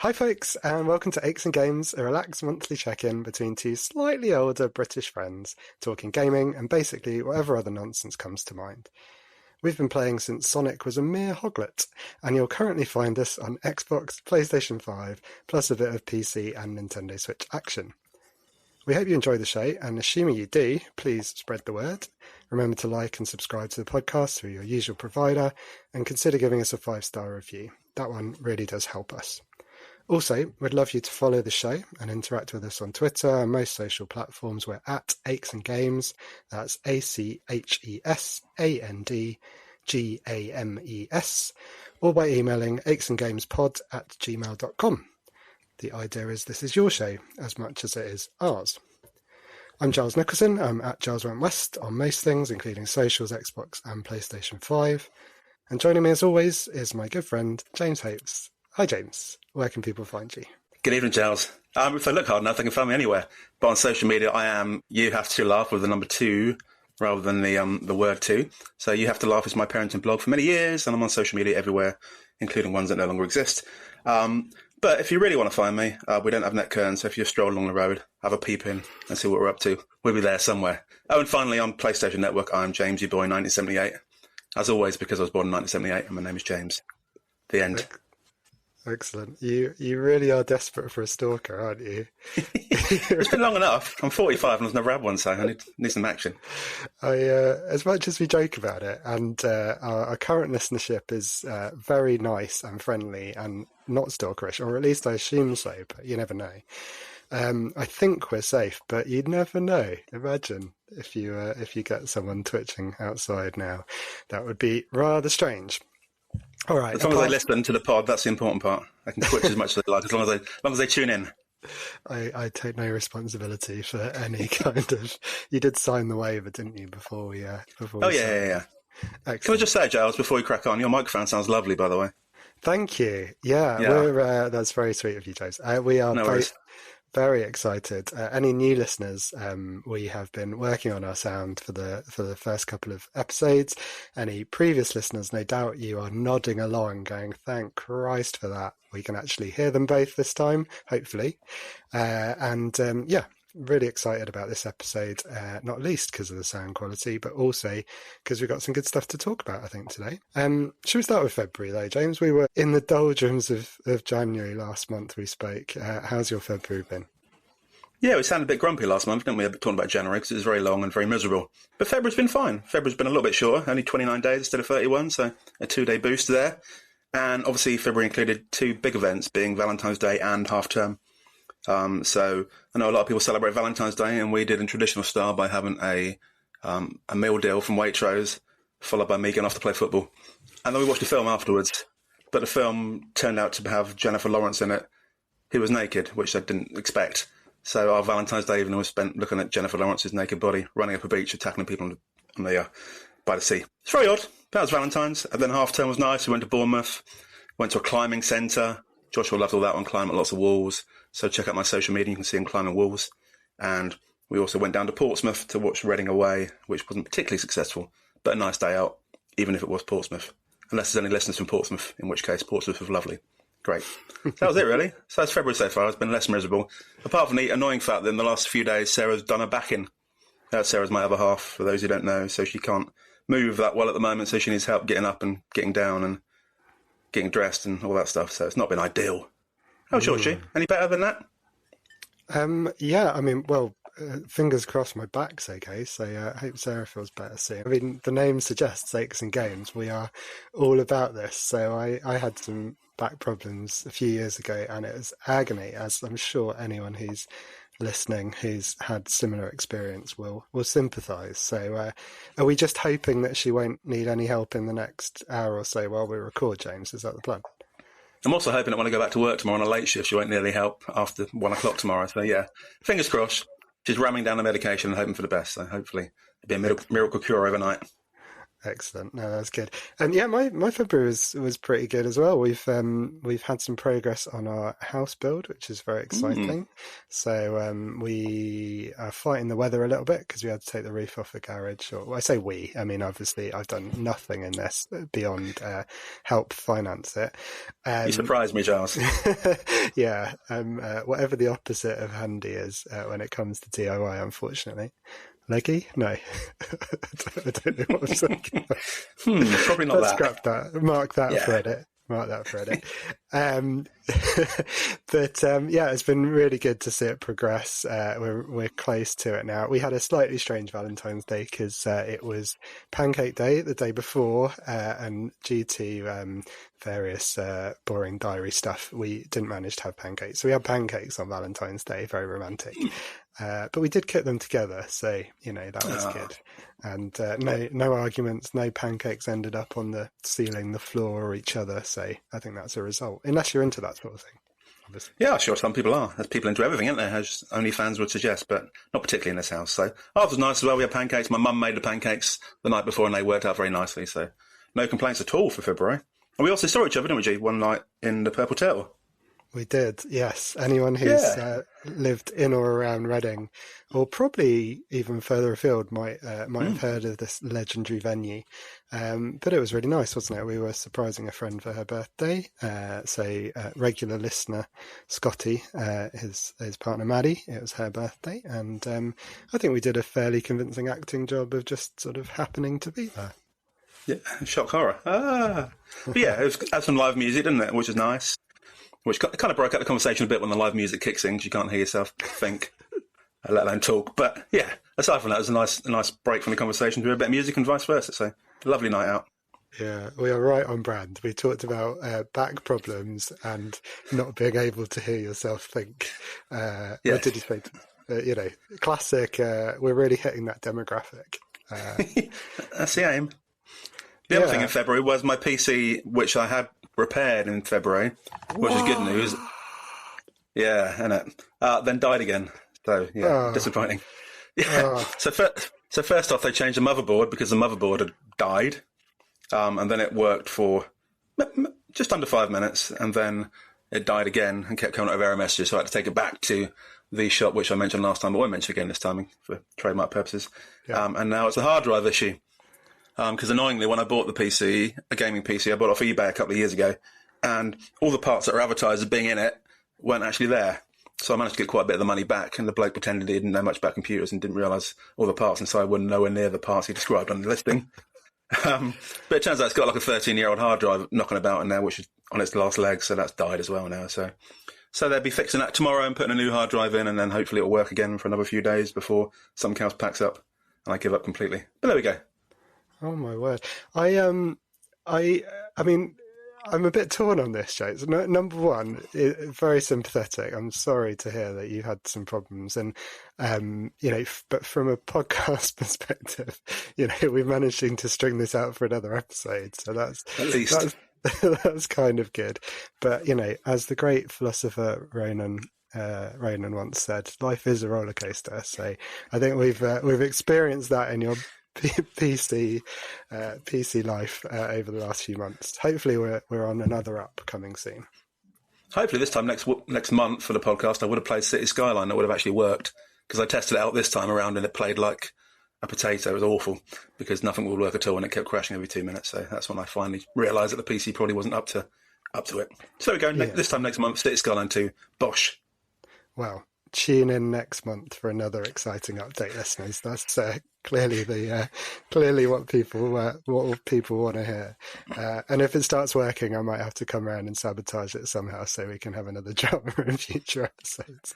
Hi folks, and welcome to Aches and Games, a relaxed monthly check-in between two slightly older British friends, talking gaming and basically whatever other nonsense comes to mind. We've been playing since Sonic was a mere hoglet, and you'll currently find us on Xbox, PlayStation 5, plus a bit of PC and Nintendo Switch action. We hope you enjoy the show, and assuming you do, please spread the word. Remember to like and subscribe to the podcast through your usual provider, and consider giving us a 5-star review. That one really does help us. Also, we'd love you to follow the show and interact with us on Twitter and most social platforms. We're at Aches and Games. That's ACHESANDGAMES, or by emailing achesandgamespod@gmail.com. The idea is this is your show as much as it is ours. I'm Giles Nicholson. I'm at Giles Went West on most things, including socials, Xbox and PlayStation 5. And joining me as always is my good friend, James Hopes. Hi, James. Where can people find you? Good evening, Giles. If I look hard enough, they can find me anywhere. But on social media, I am You Have to Laugh with the number 2 rather than the word 2. So You Have to Laugh is my parenting blog for many years, and I'm on social media everywhere, including ones that no longer exist. But if you really want to find me, we don't have net curtains, so if you stroll along the road, have a peep in and see what we're up to. We'll be there somewhere. Oh, and finally, on PlayStation Network, I'm James, your boy, 1978. As always, because I was born in 1978, and my name is James. The end. Excellent. You really are desperate for a stalker, aren't you? It's been long enough. I'm 45 and I've never had one, so I need some action. As much as we joke about it, and our current listenership is very nice and friendly and not stalkerish, or at least I assume so, but you never know. I think we're safe, but you'd never know. Imagine if you get someone twitching outside now. That would be rather strange. All right. As long as they listen to the pod, that's the important part. I can twitch as much as they like, as long as they tune in. I take no responsibility for any kind of. You did sign the waiver, didn't you? Before we yeah. Excellent. Can I just say, Giles, before we crack on, your microphone sounds lovely, by the way. Thank you. Yeah. That's very sweet of you, James. We are both very excited. Any new listeners, we have been working on our sound for the first couple of episodes. Any previous listeners, no doubt you are nodding along going, thank Christ for that. We can actually hear them both this time, hopefully. Really excited about this episode, not least because of the sound quality, but also because we've got some good stuff to talk about, I think, today. Should we start with February, though, James? We were in the doldrums of January last month we spoke. How's your February been? Yeah, we sounded a bit grumpy last month, didn't we, talking about January, because it was very long and very miserable. But February's been fine. February's been a little bit shorter, only 29 days instead of 31, so a 2-day boost there. And obviously February included 2 big events, being Valentine's Day and half-term. So I know a lot of people celebrate Valentine's Day, and we did in traditional style by having a meal deal from Waitrose, followed by me going off to play football. And then we watched a film afterwards, but the film turned out to have Jennifer Lawrence in it, who was naked, which I didn't expect. So our Valentine's Day evening was spent looking at Jennifer Lawrence's naked body, running up a beach, attacking people by the sea. It's very odd. That was Valentine's. And then half term was nice. We went to Bournemouth, went to a climbing centre. Joshua loved all that one, climbing lots of walls. So check out my social media, you can see him climbing walls. And we also went down to Portsmouth to watch Reading away, which wasn't particularly successful, but a nice day out, even if it was Portsmouth. Unless there's any listeners from Portsmouth, in which case Portsmouth was lovely. Great. So that was it, really. So that's February so far. It's been less miserable. Apart from the annoying fact that in the last few days, Sarah's done her back in. Sarah's my other half, for those who don't know. So she can't move that well at the moment, so she needs help getting up and getting down and getting dressed and all that stuff. So it's not been ideal. How's yours, she? Any better than that? Fingers crossed my back's okay, so I hope Sarah feels better soon. I mean, the name suggests Aches and Games. We are all about this. So I had some back problems a few years ago, and it was agony, as I'm sure anyone who's listening who's had similar experience will sympathise. So are we just hoping that she won't need any help in the next hour or so while we record, James? Is that the plan? I'm also hoping that when I go back to work tomorrow on a late shift, she won't need any help after 1 o'clock tomorrow. So, yeah, fingers crossed. She's ramming down the medication and hoping for the best. So, hopefully, it'll be a miracle cure overnight. Excellent. No, that's good. And yeah, my February was pretty good as well. We've had some progress on our house build, which is very exciting. So we are fighting the weather a little bit because we had to take the roof off the garage. Or well, I say we, I mean obviously I've done nothing in this beyond help finance it. You surprised me, Giles. Yeah, whatever the opposite of handy is when it comes to DIY, unfortunately. Leggy? No. I don't know what I'm talking about. Probably not. Let's scrap that. Mark that for edit. But yeah, it's been really good to see it progress. We're close to it now. We had a slightly strange Valentine's Day because it was Pancake Day the day before, and due to various boring diary stuff, we didn't manage to have pancakes. So we had pancakes on Valentine's Day, very romantic. But we did cook them together, so that was good. And no arguments, no pancakes ended up on the ceiling, the floor, or each other. So I think that's a result, unless you're into that sort of thing, obviously. Yeah, sure, some people are. There's people into everything, isn't there? As only fans would suggest, but not particularly in this house. So ours was nice as well. We had pancakes. My mum made the pancakes the night before, and they worked out very nicely. So no complaints at all for February. And we also saw each other, didn't we, G? One night in the Purple Turtle. We did, yes. Anyone who's lived in or around Reading, or probably even further afield, might have heard of this legendary venue. But it was really nice, wasn't it? We were surprising a friend for her birthday. So regular listener Scotty, his partner Maddie, it was her birthday, and I think we did a fairly convincing acting job of just sort of happening to be there. Yeah, shock horror. But yeah, it had some live music, didn't it? Which is nice. Which kind of broke up the conversation a bit when the live music kicks in, because you can't hear yourself think, let alone talk. But yeah, aside from that, it was a nice break from the conversation to a bit of music and vice versa. So, lovely night out. Yeah, we are right on brand. We talked about back problems and not being able to hear yourself think. What did you say? Classic. We're really hitting that demographic. That's the aim. The other thing in February was my PC, which I had repaired in February, which is good news. Yeah, and then died again. So disappointing. Yeah. So first off, they changed the motherboard because the motherboard had died, and then it worked for just under 5 minutes, and then it died again and kept coming out of error messages. So I had to take it back to the shop, which I mentioned last time, but I won't mention again this time for trademark purposes. Yeah. And now it's a hard drive issue. Because annoyingly, when I bought the PC, a gaming PC, I bought it off eBay a couple of years ago, and all the parts that are advertised as being in it weren't actually there. So I managed to get quite a bit of the money back, and the bloke pretended he didn't know much about computers and didn't realise all the parts, and so I wasn't nowhere near the parts he described on the listing. But it turns out it's got like a 13-year-old hard drive knocking about in there, which is on its last leg, so that's died as well now. So they'll be fixing that tomorrow and putting a new hard drive in, and then hopefully it'll work again for another few days before something else packs up and I give up completely. But there we go. Oh my word! I mean, I'm a bit torn on this, James. Number one, very sympathetic. I'm sorry to hear that you had some problems, and but from a podcast perspective, we're managing to string this out for another episode, so that's at least that's kind of good. But as the great philosopher Ronan once said, life is a roller coaster. So I think we've experienced that in your PC life over the last few months. Hopefully we're on another up coming soon. Hopefully this time next month for the podcast I would have played City Skyline. That would have actually worked, because I tested it out this time around and it played like a potato. It was awful because nothing would work at all and it kept crashing every 2 minutes. So that's when I finally realised that the PC probably wasn't up to it. So there we go. This time next month, City Skyline 2, bosh. Well, tune in next month for another exciting update, listeners. That's clearly what people want to hear. And if it starts working, I might have to come around and sabotage it somehow so we can have another drama in future episodes.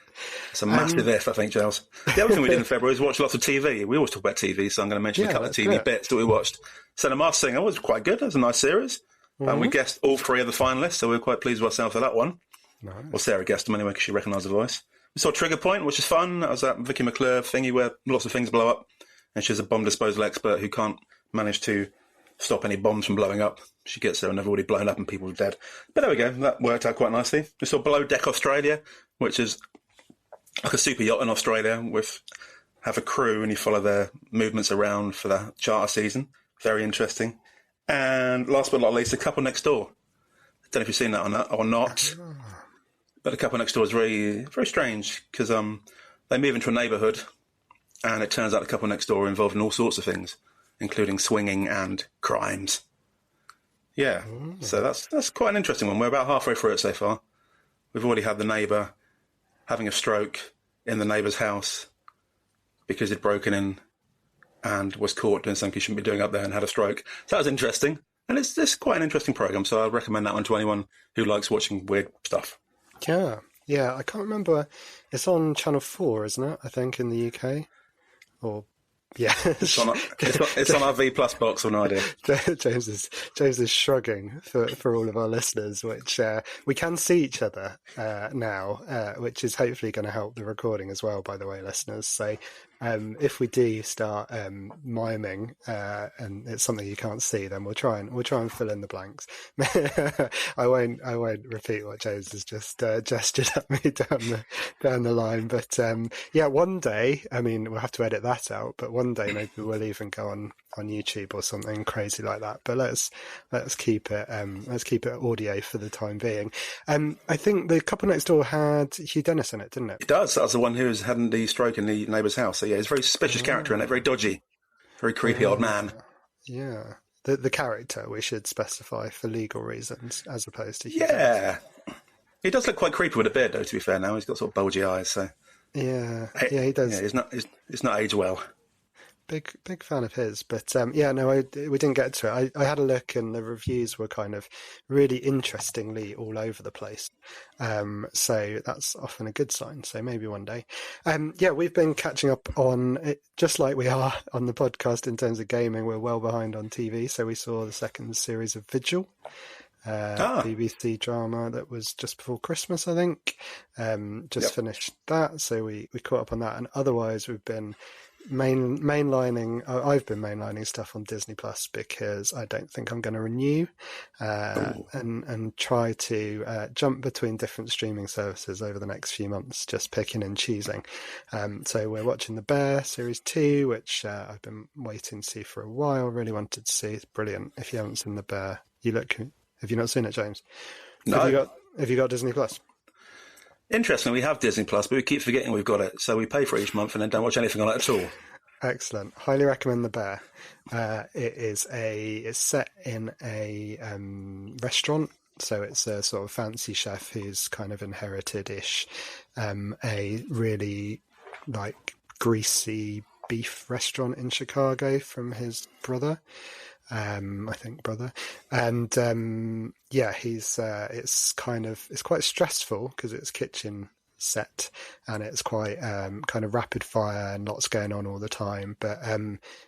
It's a massive if, I think, Giles. The other thing we did in February was watch lots of TV. We always talk about TV, so I'm going to mention a couple of TV bits that we watched. So The Masked Singer was quite good. It was a nice series. Mm-hmm. We guessed all 3 of the finalists, so we were quite pleased with ourselves for that one. Nice. Well, Sarah guessed them anyway because she recognised the voice. We saw Trigger Point, which is fun. That was that Vicky McClure thingy where lots of things blow up, and she's a bomb disposal expert who can't manage to stop any bombs from blowing up. She gets there and they've already blown up and people are dead. But there we go. That worked out quite nicely. We saw Below Deck Australia, which is like a super yacht in Australia have a crew and you follow their movements around for the charter season. Very interesting. And last but not least, The Couple Next Door. I don't know if you've seen that or not. But The Couple Next Door is very, very strange because they move into a neighbourhood and it turns out the couple next door are involved in all sorts of things, including swinging and crimes. Yeah, so that's quite an interesting one. We're about halfway through it so far. We've already had the neighbour having a stroke in the neighbour's house because he'd broken in and was caught doing something he shouldn't be doing up there and had a stroke. So that was interesting. And it's quite an interesting programme, so I'd recommend that one to anyone who likes watching weird stuff. Yeah, I can't remember. It's on Channel 4, isn't it? I think in the UK. Or yeah, it's on our V Plus box. Or no idea. James is shrugging for all of our listeners, which we can see each other now, which is hopefully going to help the recording as well. By the way, listeners, so if we do start miming and it's something you can't see, then we'll try and fill in the blanks. I won't repeat what James has just gestured at me down the line. But yeah, one day, I mean, we'll have to edit that out. But one day maybe we'll even go on YouTube or something crazy like that. But let's keep it audio for the time being. I think The Couple Next Door had Hugh Dennis in it, didn't it? It does. That was the one who was having the stroke in the neighbour's house. So yeah, he's a very suspicious character in it, very dodgy, very creepy old man. Yeah. The character we should specify for legal reasons as opposed to Hugh Dennis. He does look quite creepy with a beard though, to be fair now. He's got sort of bulgy eyes, so yeah, he does. Yeah, he's not aged well. Big fan of his, but yeah, no, we didn't get to it. I had a look, and the reviews were kind of really interestingly all over the place. So that's often a good sign. So maybe one day. Yeah, we've been catching up on it, just like we are on the podcast in terms of gaming. We're well behind on TV, so we saw the second series of Vigil. BBC drama that was just before Christmas, I think. Finished that, so we caught up on that, and otherwise we've been mainlining. I've been mainlining stuff on Disney Plus because I don't think I'm going to renew, and try to jump between different streaming services over the next few months, just picking and choosing. So we're watching The Bear Series 2, which I've been waiting to see for a while. Really wanted to see. It's brilliant. If you haven't seen The Bear, have you not seen it, James? No. Have you got Disney Plus? Interestingly, we have Disney Plus, but we keep forgetting we've got it. So we pay for it each month and then don't watch anything on it at all. Excellent. Highly recommend The Bear. It's set in a restaurant. So it's a sort of fancy chef who's kind of inherited-ish a really like greasy beef restaurant in Chicago from his brother. I think brother, and yeah, it's quite stressful because it's kitchen set and it's quite kind of rapid fire and lots going on all the time. But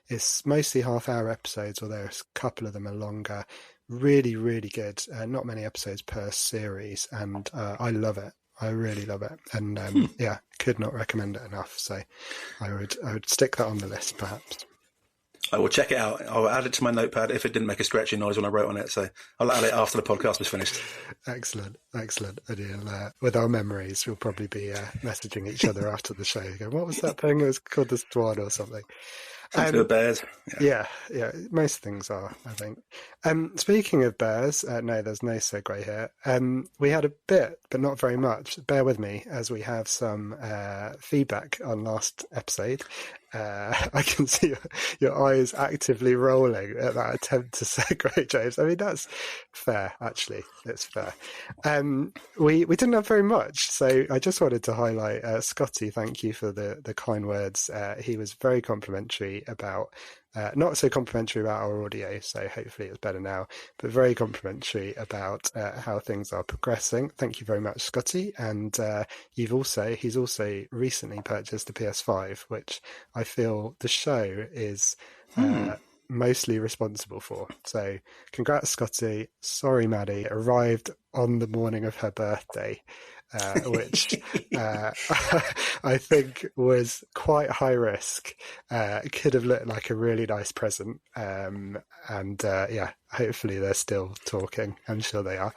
it's mostly half-hour episodes, although a couple of them are longer. Really, really good. Not many episodes per series, and I love it. I really love it, and yeah, could not recommend it enough. So I would stick that on the list, perhaps. I will check it out. I'll add it to my notepad if it didn't make a stretchy noise when I wrote on it. So I'll add it after the podcast was finished. Excellent. And with our memories, we'll probably be messaging each other after the show. Going, what was that thing? It was called the Swan or something. Bears. Yeah. Most things are, I think. Speaking of bears, no, there's no segue here. We had a bit, but not very much. Bear with me as we have some feedback on last episode. I can see your eyes actively rolling at that attempt to segue, James. I mean, that's fair, actually. It's fair. We didn't have very much, so I just wanted to highlight Scotty. Thank you for the kind words. He was very complimentary about, not so complimentary about our audio, so hopefully it's better now, but very complimentary about how things are progressing. Thank you very much, Scotty. And he's also recently purchased a PS5, which I feel the show is mostly responsible for. So congrats, Scotty. Sorry, Maddie. It arrived on the morning of her birthday. Which I think was quite high risk. It could have looked like a really nice present. And yeah, hopefully they're still talking. I'm sure they are.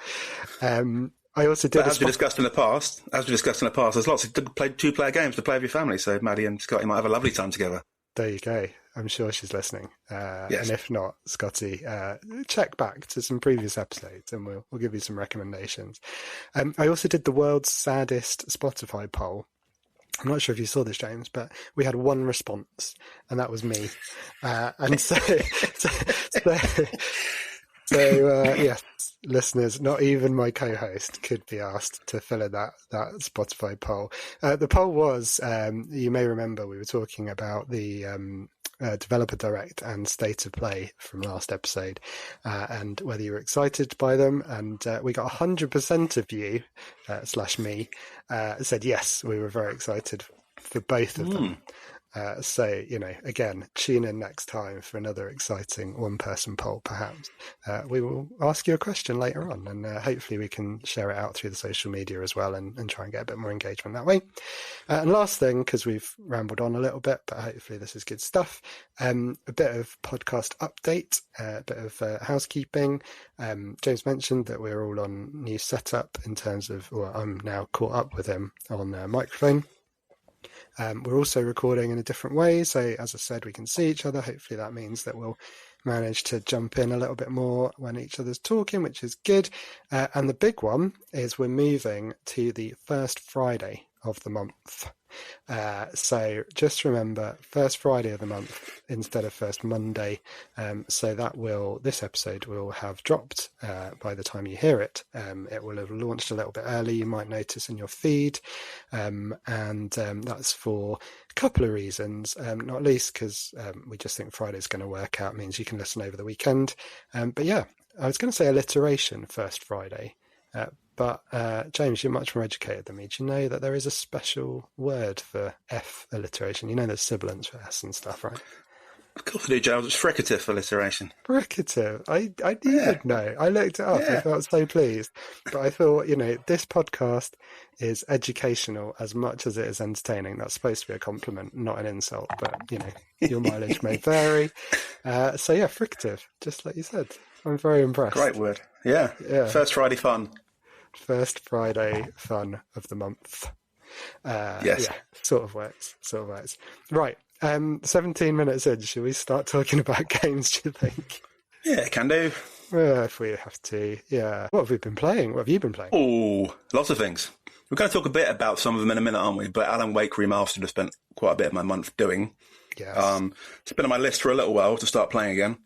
I also did. As we discussed in the past, there's lots of two-player games to play with your family. So Maddie and Scotty might have a lovely time together. there you go. I'm sure she's listening. Yes. And if not, Scotty, check back to some previous episodes and we'll give you some recommendations. I also did the world's saddest Spotify poll. I'm not sure if you saw this, James, but we had one response, and that was me. And so yes, listeners, not even my co-host could be asked to fill in that Spotify poll. The poll was, you may remember, we were talking about the Developer Direct and State of Play from last episode, and whether you were excited by them. And we got 100% of you, / me, said yes, we were very excited for both of them. So, again, tune in next time for another exciting one-person poll, perhaps. We will ask you a question later on, and hopefully we can share it out through the social media as well and try and get a bit more engagement that way. And last thing, because we've rambled on a little bit, but hopefully this is good stuff, a bit of podcast update, a bit of housekeeping. James mentioned that we're all on new setup in terms of, well, I'm now caught up with him on microphone. We're also recording in a different way, so as I said, we can see each other. Hopefully that means that we'll manage to jump in a little bit more when each other's talking, which is good. And the big one is we're moving to the first Friday of the month. So just remember, first Friday of the month instead of first Monday. So this episode will have dropped by the time you hear it. It will have launched a little bit early, you might notice in your feed. And that's for a couple of reasons, not least because we just think Friday's going to work out, means you can listen over the weekend. But yeah, I was going to say alliteration first Friday. But James, you're much more educated than me. Do you know that there is a special word for F alliteration? You know there's sibilants for S and stuff, right? Of course I do, Giles. It's fricative alliteration. Fricative. I didn't know. I looked it up. Yeah. I felt so pleased. But I thought, this podcast is educational as much as it is entertaining. That's supposed to be a compliment, not an insult. But, your mileage may vary. So, yeah, fricative, just like you said. I'm very impressed. Great word. Yeah. First Friday fun. First Friday fun of the month. Yes. Yeah, sort of works. Right. 17 minutes in, should we start talking about games, do you think? Yeah, can do. If we have to, yeah. What have we been playing? What have you been playing? Oh, lots of things. We're going to talk a bit about some of them in a minute, aren't we? But Alan Wake Remastered, I spent quite a bit of my month doing. Yes. It's been on my list for a little while to start playing again.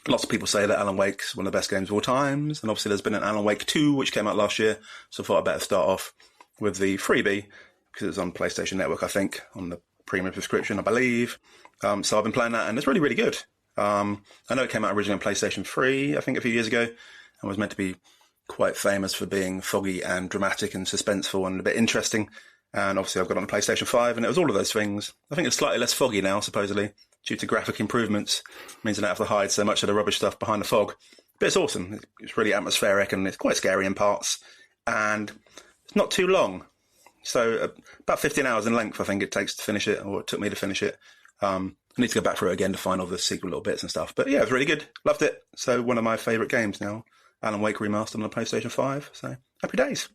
Lots of people say that Alan Wake's one of the best games of all times, and obviously there's been an Alan Wake 2, which came out last year, so I thought I'd better start off with the freebie, because it's on PlayStation Network, I think, on the premium subscription, I believe. So I've been playing that, and it's really, really good. I know it came out originally on PlayStation 3, I think, a few years ago, and was meant to be quite famous for being foggy and dramatic and suspenseful and a bit interesting. And obviously I've got it on the PlayStation 5, and it was all of those things. I think it's slightly less foggy now, supposedly, due to graphic improvements. It means I don't have to hide so much of the rubbish stuff behind the fog. But it's awesome. It's really atmospheric, and it's quite scary in parts. And it's not too long. So about 15 hours in length, I think it takes to finish it, or it took me to finish it. I need to go back through it again to find all the secret little bits and stuff. But yeah, it's really good. Loved it. So one of my favourite games now. Alan Wake Remastered on the PlayStation 5. So happy days.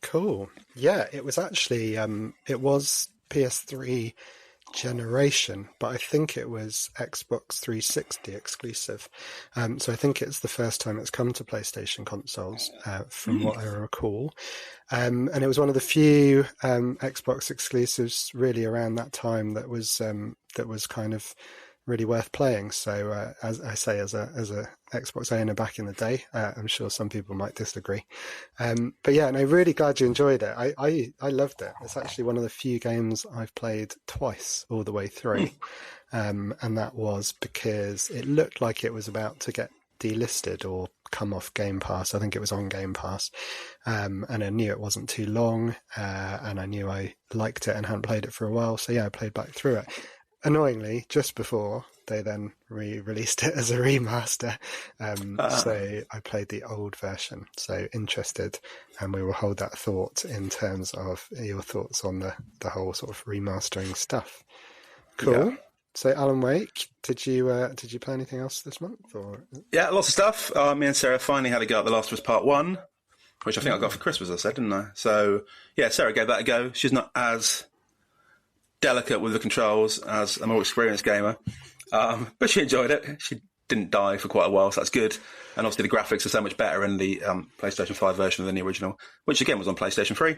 Cool. Yeah, it was actually, it was PS3 generation, but I think it was Xbox 360 exclusive. So I think it's the first time it's come to PlayStation consoles, from what I recall. And it was one of the few Xbox exclusives really around that time that was kind of really worth playing. So as I say, as a Xbox owner back in the day, I'm sure some people might disagree. But yeah, and I'm really glad you enjoyed it. I loved it. It's actually one of the few games I've played twice all the way through. And that was because it looked like it was about to get delisted or come off Game Pass. I think it was on Game Pass. And I knew it wasn't too long, and I knew I liked it and hadn't played it for a while. So yeah, I played back through it. Annoyingly, just before they then re-released it as a remaster. So I played the old version. So interested, and we will hold that thought in terms of your thoughts on the whole sort of remastering stuff. Cool. Yeah. So Alan Wake, did you play anything else this month? Or yeah, lots of stuff. Me and Sarah finally had a go at The Last of Us Part 1, which I think I got for Christmas, I said, didn't I? So yeah, Sarah gave that a go. She's not as delicate with the controls as a more experienced gamer. But she enjoyed it. She didn't die for quite a while, so that's good. And obviously the graphics are so much better in the PlayStation 5 version than the original, which again was on PlayStation 3.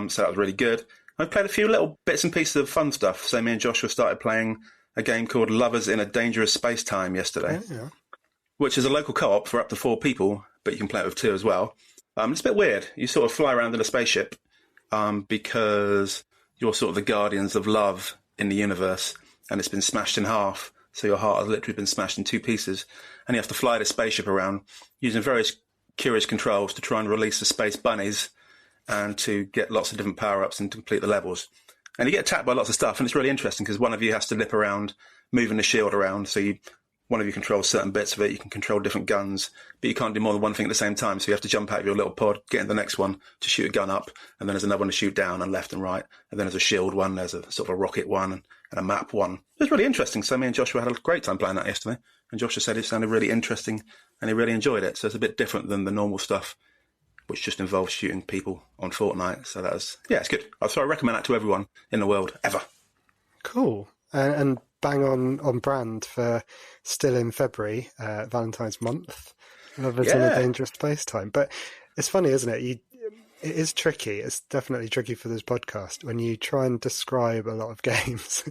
So that was really good. I've played a few little bits and pieces of fun stuff. So me and Joshua started playing a game called Lovers in a Dangerous Space-Time yesterday, which is a local co-op for up to 4 people, but you can play it with 2 as well. It's a bit weird. You sort of fly around in a spaceship because you're sort of the guardians of love in the universe, and it's been smashed in half. So your heart has literally been smashed in 2 pieces, and you have to fly the spaceship around using various curious controls to try and release the space bunnies and to get lots of different power-ups and to complete the levels. And you get attacked by lots of stuff, and it's really interesting because one of you has to nip around, moving the shield around. So one of you controls certain bits of it. You can control different guns, but you can't do more than one thing at the same time. So you have to jump out of your little pod, get into the next one to shoot a gun up, and then there's another one to shoot down and left and right. And then there's a shield one, there's a sort of a rocket one, and a map one. It was really interesting. So me and Joshua had a great time playing that yesterday. And Joshua said it sounded really interesting and he really enjoyed it. So it's a bit different than the normal stuff, which just involves shooting people on Fortnite. So that was, it's good. So I recommend that to everyone in the world, ever. Cool. And bang on brand for still in February, Valentine's month. Lovers in a Dangerous Space-Time. But it's funny, isn't it? It is tricky. It's definitely tricky for this podcast when you try and describe a lot of games.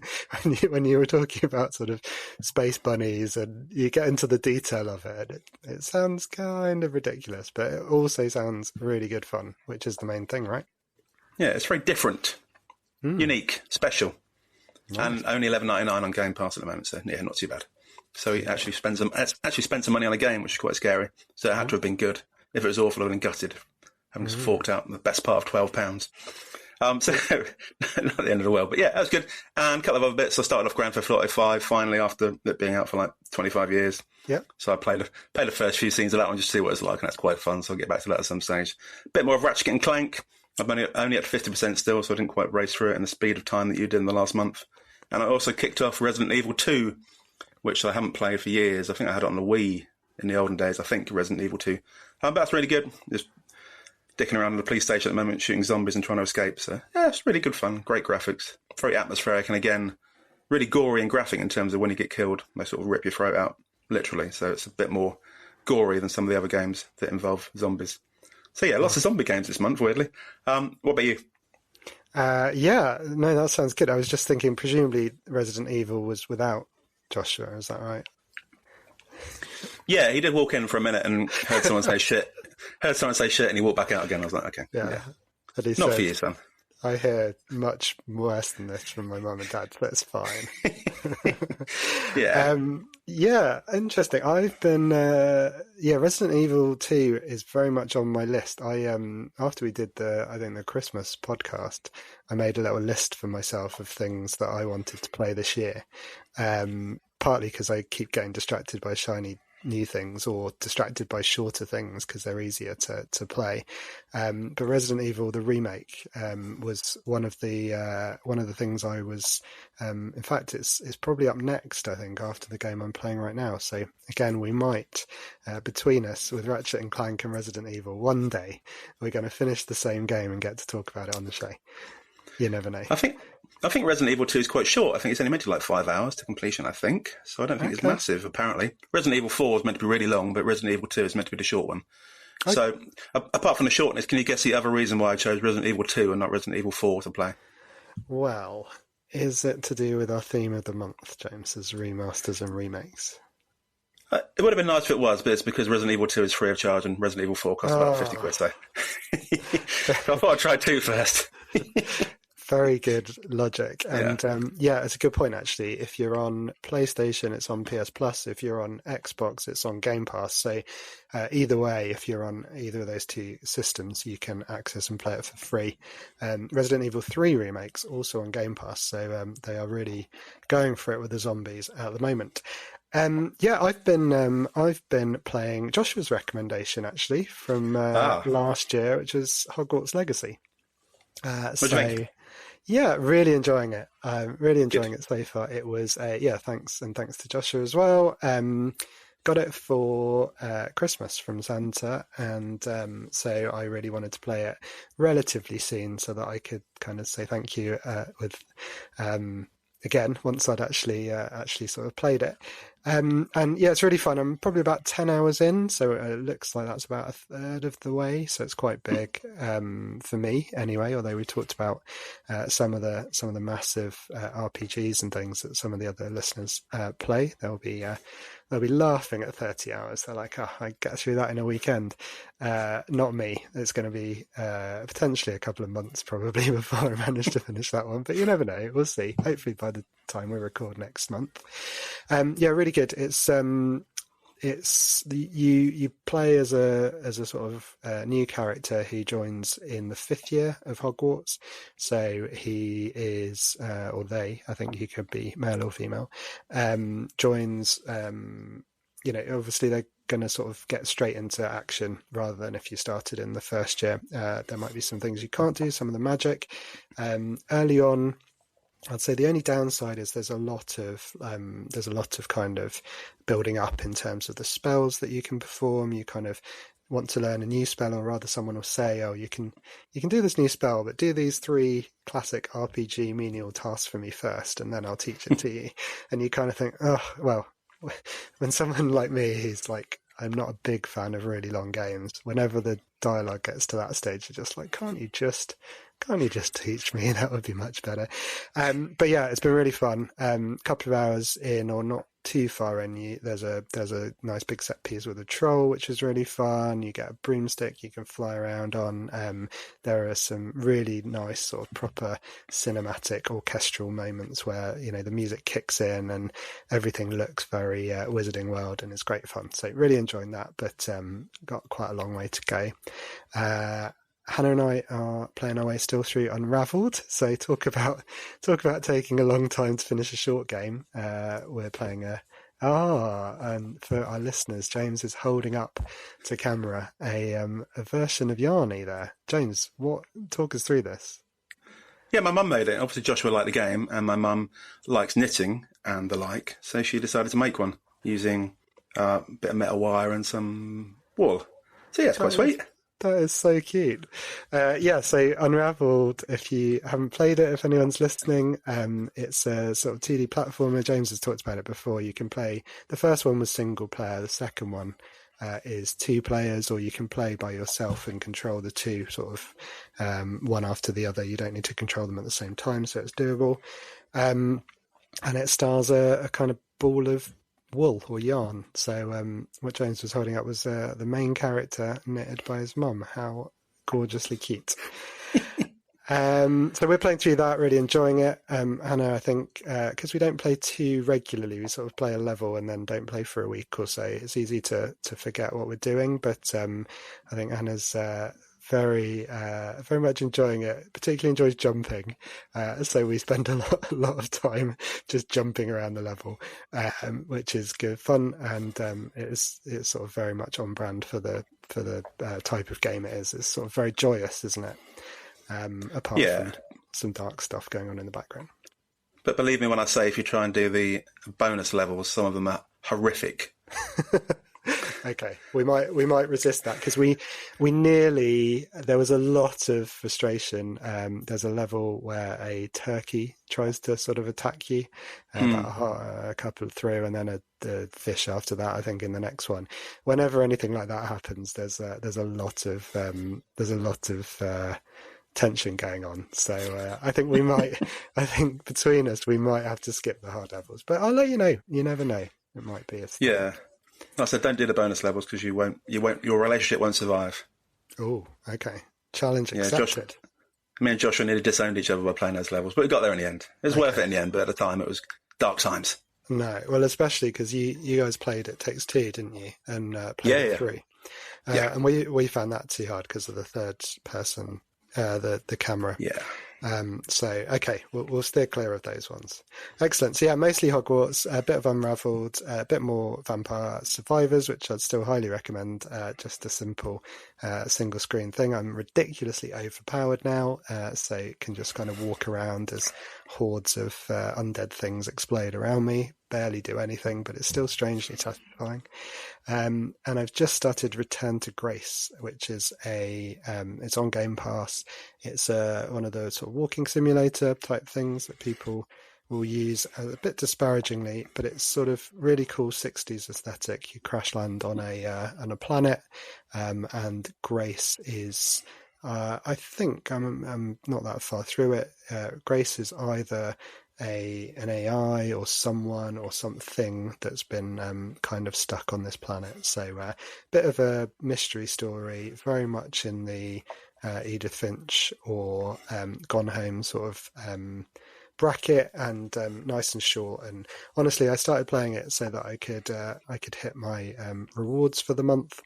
when you were talking about sort of space bunnies and you get into the detail of it, it sounds kind of ridiculous, but it also sounds really good fun, which is the main thing, right? Yeah, it's very different, unique, special, and only $11.99 on Game Pass at the moment. So yeah, not too bad. So he actually spent some money on a game, which is quite scary. So it had to have been good. If it was awful, I would have been gutted. Having just forked out the best part of £12. So not the end of the world, but yeah, that was good. And a couple of other bits. I started off Grand Theft Auto 5 finally after it being out for like 25 years. Yep. So I played the first few scenes of that one just to see what it's like, and that's quite fun. So I'll get back to that at some stage. Bit more of Ratchet and Clank. I'm only at 50% still, so I didn't quite race through it in the speed of time that you did in the last month. And I also kicked off Resident Evil 2, which I haven't played for years. I think I had it on the Wii in the olden days. I think Resident Evil 2. But that's really good. Just dicking around in the police station at the moment, shooting zombies and trying to escape. So, yeah, it's really good fun. Great graphics. Very atmospheric. And again, really gory and graphic in terms of when you get killed. They sort of rip your throat out, literally. So it's a bit more gory than some of the other games that involve zombies. So, yeah, lots of zombie games this month, weirdly. What about you? No, that sounds good. I was just thinking, presumably Resident Evil was without Joshua. Is that right? Yeah, he did walk in for a minute and heard someone say shit. And he walked back out again. I was like, okay. Yeah. Not for you, son. I hear much worse than this from my mum and dad, but it's fine. Interesting. I've been, Resident Evil 2 is very much on my list. After we did the Christmas podcast, I made a little list for myself of things that I wanted to play this year. Partly because I keep getting distracted by shiny new things or distracted by shorter things because they're easier to play. But Resident Evil, the remake, was one of the things I was. In fact, it's probably up next, I think, after the game I'm playing right now. So again, we might, between us with Ratchet and Clank and Resident Evil, one day we're going to finish the same game and get to talk about it on the show. You never know. I think Resident Evil 2 is quite short. I think it's only meant to be like 5 hours to completion, I think. So I don't think it's massive, apparently. Resident Evil 4 is meant to be really long, but Resident Evil 2 is meant to be the short one. Okay. So apart from the shortness, can you guess the other reason why I chose Resident Evil 2 and not Resident Evil 4 to play? Well, is it to do with our theme of the month, James, as remasters and remakes? It would have been nice if it was, but it's because Resident Evil 2 is free of charge and Resident Evil 4 costs about 50 quid, so I thought I'd try 2 first. Very good logic. And it's a good point, actually. If you're on PlayStation, it's on PS Plus. If you're on Xbox, it's on Game Pass. So either way, if you're on either of those two systems, you can access and play it for free. Resident Evil 3 Remakes, also on Game Pass. So they are really going for it with the zombies at the moment. I've been playing Joshua's recommendation, actually, from last year, which was Hogwarts Legacy. What do you think? Yeah, really enjoying it. Really enjoying it so far. It was, thanks to Joshua as well. got it for Christmas from Santa, and so I really wanted to play it relatively soon so that I could kind of say thank you with again once I'd actually sort of played it. And yeah, it's really fun. I'm probably about 10 hours in, so it looks like that's about a third of the way. So it's quite big for me, anyway. Although we talked about some of the massive RPGs and things that some of the other listeners play, they'll be laughing at 30 hours. They're like, "Oh, I get through that in a weekend." Not me. It's going to be potentially a couple of months probably before I manage to finish that one. But you never know. We'll see. Hopefully by the time we record next month. Yeah, really good. You play as a sort of new character who joins in the 5th year of Hogwarts. So he is, or they, I think he could be male or female, joins. Obviously they're going to sort of get straight into action rather than if you started in the 1st year. There might be some things you can't do, some of the magic. Early on, I'd say the only downside is there's a lot of kind of building up in terms of the spells that you can perform. You kind of want to learn a new spell, or rather someone will say, "Oh, you can do this new spell, but do these 3 classic RPG menial tasks for me first, and then I'll teach it to you." And you kind of think, "Oh, well," when someone like me who's like, I'm not a big fan of really long games, whenever the dialogue gets to that stage, you're just like, can't you just teach me? That would be much better. But yeah, it's been really fun. Couple of hours in, or not too far in, there's a nice big set piece with a troll, which is really fun. You get a broomstick you can fly around on. There are some really nice sort of proper cinematic orchestral moments where, the music kicks in and everything looks very Wizarding World, and it's great fun. So really enjoying that, but got quite a long way to go. Hannah and I are playing our way still through Unraveled. So talk about taking a long time to finish a short game. We're playing and for our listeners, James is holding up to camera a version of Yarny there. James, talk us through this? Yeah, my mum made it. Obviously, Joshua liked the game, and my mum likes knitting and the like, so she decided to make one using a bit of metal wire and some wool. So yeah, it's quite sweet. That is so cute. So Unraveled, if you haven't played it, if anyone's listening, it's a sort of 2D platformer. James has talked about it before. You can play, the first one was single player, the second one is 2 players, or you can play by yourself and control the 2 sort of one after the other. You don't need to control them at the same time, so it's doable. And it stars a kind of ball of wool or yarn. So what James was holding up was the main character knitted by his mum. How gorgeously cute. So we're playing through that, really enjoying it. Hannah, I think, because we don't play too regularly, we sort of play a level and then don't play for a week or so. It's easy to forget what we're doing, but I think Hannah's very much enjoying it, particularly enjoys jumping. So we spend a lot of time just jumping around the level, which is good fun, and it's sort of very much on brand for the type of game it is. It's sort of very joyous, isn't it? Apart from some dark stuff going on in the background. But believe me when I say, if you try and do the bonus levels, some of them are horrific. Okay, we might resist that, because there was a lot of frustration. There's a level where a turkey tries to sort of attack you, about a couple through, and then the fish after that, I think, in the next one. Whenever anything like that happens, there's a lot of tension going on. So I think between us we might have to skip the hard levels, but I'll let you know. You never know. It might be a thing. Yeah. I said don't do the bonus levels, because your relationship won't survive. Oh, okay. Challenge accepted. Me and Joshua nearly disowned each other by playing those levels, but we got there in the end. It was worth it in the end, but at the time it was dark times. No, well, especially because you guys played It Takes Two, didn't you? And played 3. And we found that too hard because of the third person, the camera. Yeah. So, okay, we'll steer clear of those ones. Excellent. So, yeah, mostly Hogwarts, a bit of Unraveled, a bit more Vampire Survivors, which I'd still highly recommend. Just a simple single screen thing. I'm ridiculously overpowered now, so can just kind of walk around as hordes of undead things explode around me. barely do anything, but it's still strangely satisfying. And I've just started Return to Grace, which is it's on Game Pass. It's one of the sort of walking simulator type things that people will use a bit disparagingly, but it's sort of really cool 60s aesthetic. You crash land on a planet, and Grace is, I think I'm not that far through it. Grace is either an AI or someone or something that's been kind of stuck on this planet. So a bit of a mystery story, very much in the Edith Finch or Gone Home sort of bracket, and nice and short. And honestly, I started playing it so that I could hit my rewards for the month.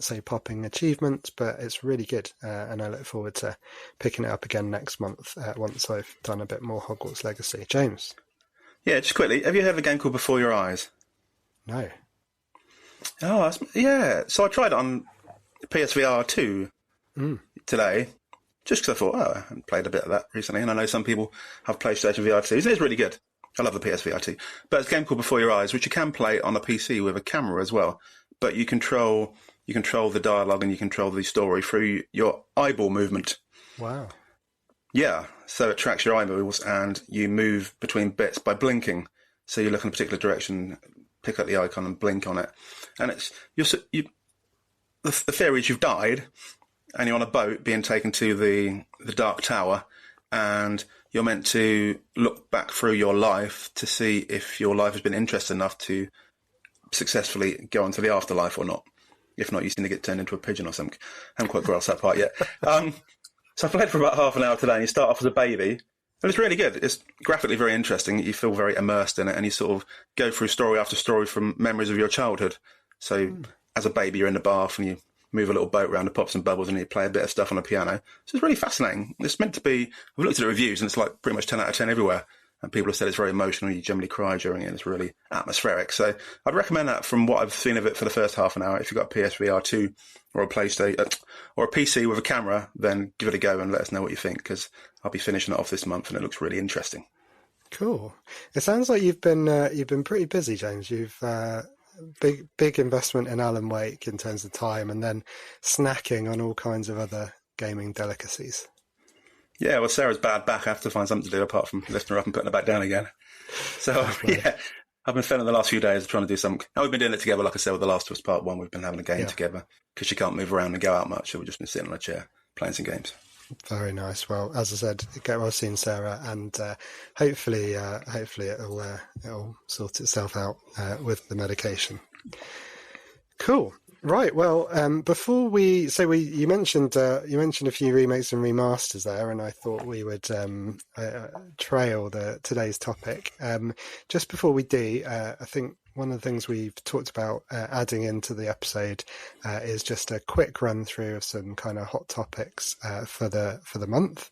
So popping achievements, but it's really good, and I look forward to picking it up again next month once I've done a bit more Hogwarts Legacy. James? Yeah, just quickly, have you heard of a game called Before Your Eyes? No. Oh, yeah. So I tried it on PSVR 2 today, just because I thought, I haven't played a bit of that recently, and I know some people have PlayStation VR 2s. It's really good. I love the PSVR 2. But it's a game called Before Your Eyes, which you can play on a PC with a camera as well. But you control the dialogue and you control the story through your eyeball movement. Wow. Yeah. So it tracks your eyeballs and you move between bits by blinking. So you look in a particular direction, pick up the icon and blink on it. And the theory is you've died and you're on a boat being taken to the Dark Tower, and you're meant to look back through your life to see if your life has been interesting enough to successfully go into the afterlife or not. If not, you seem to get turned into a pigeon or something. I haven't quite grasped that part yet. So I played for about half an hour today, and you start off as a baby, and it's really good. It's graphically very interesting. You feel very immersed in it, and you sort of go through story after story from memories of your childhood. So as a baby, you're in the bath, and you move a little boat around, it pops some bubbles, and you play a bit of stuff on a piano. So it's really fascinating. It's meant to be, I've looked at the reviews, and it's like pretty much 10 out of 10 everywhere. And people have said it's very emotional. You generally cry during it. It's really atmospheric. So I'd recommend that from what I've seen of it for the first half an hour. If you've got a PSVR 2 or a PlayStation or a PC with a camera, then give it a go and let us know what you think, because I'll be finishing it off this month and it looks really interesting. Cool. It sounds like you've been pretty busy, James. You've big investment in Alan Wake in terms of time, and then snacking on all kinds of other gaming delicacies. Yeah, well, Sarah's bad back. I have to find something to do apart from lifting her up and putting her back down again. So, yeah, I've been spending the last few days trying to do something. And we've been doing it together, like I said, with The Last of Us Part 1. We've been having a game together because she can't move around and go out much. So we've just been sitting on a chair playing some games. Very nice. Well, as I said, get well soon, Sarah, and hopefully it'll sort itself out with the medication. Cool. Right. Well, before you mentioned a few remakes and remasters there, and I thought we would trail today's topic. Just before we do, I think one of the things we've talked about adding into the episode is just a quick run through of some kind of hot topics for the month.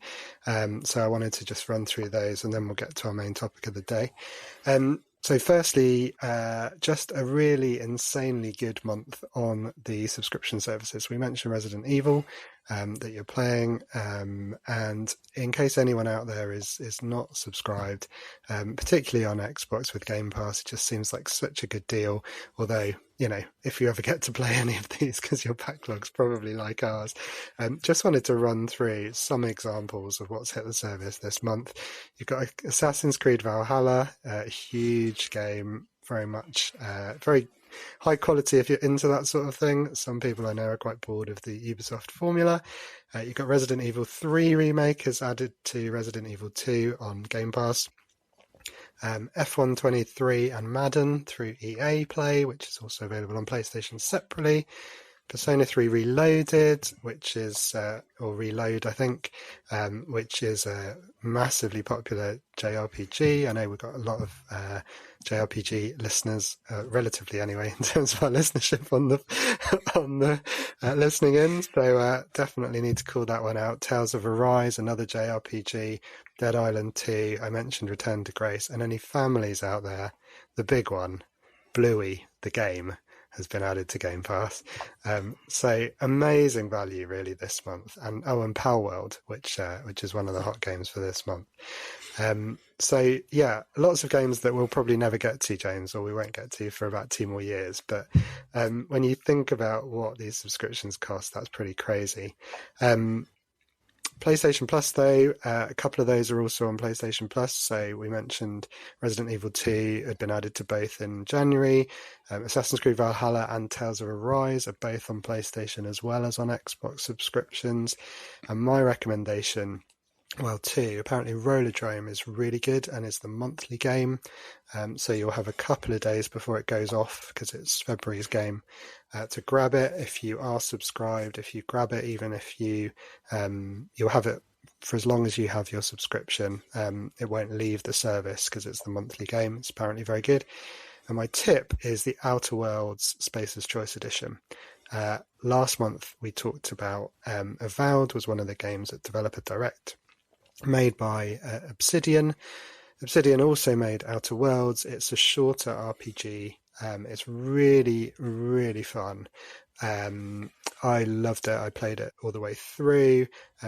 So I wanted to just run through those, and then we'll get to our main topic of the day. So firstly, just a really insanely good month on the subscription services. We mentioned Resident Evil that you're playing, and in case anyone out there is not subscribed, particularly on Xbox with Game Pass, it just seems like such a good deal. Although, if you ever get to play any of these, because your backlog's probably like ours, just wanted to run through some examples of what's hit the service this month. You've got Assassin's Creed Valhalla, a huge game, very much, very high quality if you're into that sort of thing. Some people I know are quite bored of the Ubisoft formula. You've got Resident Evil 3 Remake has added to Resident Evil 2 on Game Pass. F1 23 and Madden through EA Play, which is also available on PlayStation separately. Persona 3 Reloaded, which is, or Reload, I think, which is a massively popular JRPG. I know we've got a lot of JRPG listeners, relatively anyway, in terms of our listenership on the listening in. So definitely need to call that one out. Tales of Arise, another JRPG. Dead Island 2, I mentioned Return to Grace. And any families out there, the big one, Bluey, the game. has been added to Game Pass. So amazing value really this month. And Power World, which is one of the hot games for this month. So yeah, lots of games that we'll probably never get to, James, or we won't get to for about 2 more years. But when you think about what these subscriptions cost, that's pretty crazy. PlayStation Plus, though, a couple of those are also on PlayStation Plus. So we mentioned Resident Evil 2 had been added to both in January. Assassin's Creed Valhalla and Tales of Arise are both on PlayStation as well as on Xbox subscriptions. And my recommendation, well, two, apparently Rollerdrome is really good and is the monthly game. So you'll have a couple of days before it goes off because it's February's game to grab it. If you are subscribed, if you grab it, even if you'll have it for as long as you have your subscription. It won't leave the service because it's the monthly game. It's apparently very good. And my tip is the Outer Worlds Spacer's Choice Edition. Last month we talked about Avowed was one of the games at Developer Direct, made by Obsidian. Obsidian also made Outer Worlds. It's a shorter RPG. It's really, really fun. I loved it. I played it all the way through.